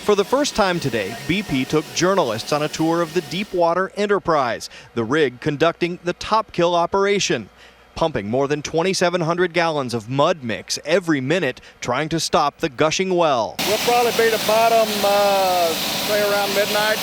For the first time today, BP took journalists on a tour of the Deepwater Enterprise, the rig conducting the top kill operation, pumping more than 2,700 gallons of mud mix every minute, trying to stop the gushing well. We'll probably be to bottom, say around midnight.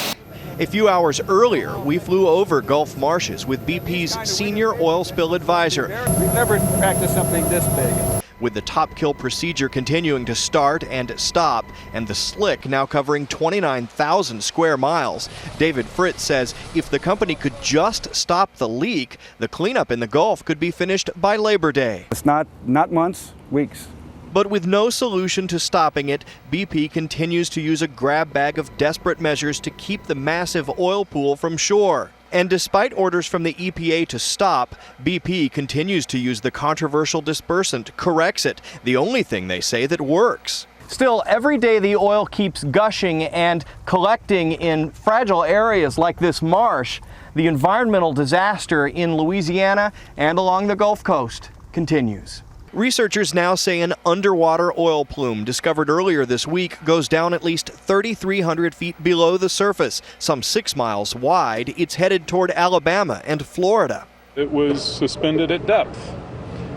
A few hours earlier, we flew over Gulf marshes with BP's senior oil spill advisor. We've never practiced something this big. With the top kill procedure continuing to start and stop, and the slick now covering 29,000 square miles, David Fritz says if the company could just stop the leak, the cleanup in the Gulf could be finished by Labor Day. It's not months, weeks. But with no solution to stopping it, BP continues to use a grab bag of desperate measures to keep the massive oil pool from shore. And despite orders from the EPA to stop, BP continues to use the controversial dispersant, Corexit, the only thing they say that works. Still, every day the oil keeps gushing and collecting in fragile areas like this marsh. The environmental disaster in Louisiana and along the Gulf Coast continues. Researchers now say an underwater oil plume discovered earlier this week goes down at least 3,300 feet below the surface, some 6 miles wide. It's headed toward Alabama and Florida. It was suspended at depth,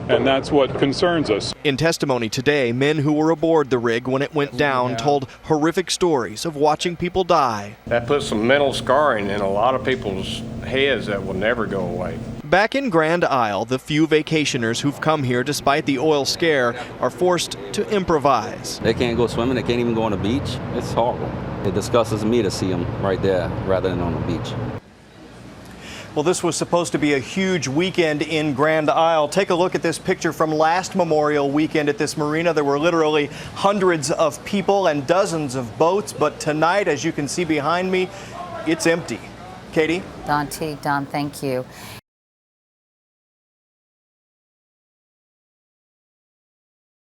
and that's what concerns us. In testimony today, men who were aboard the rig when it went down told horrific stories of watching people die. That puts some mental scarring in a lot of people's heads that will never go away. Back in Grand Isle, the few vacationers who've come here despite the oil scare are forced to improvise. They can't go swimming, they can't even go on the beach. It's horrible. It disgusts me to see them right there rather than on the beach. Well, this was supposed to be a huge weekend in Grand Isle. Take a look at this picture from last Memorial Weekend at this marina. There were literally hundreds of people and dozens of boats, but tonight, as you can see behind me, it's empty. Katie? Don Teague, Don, thank you.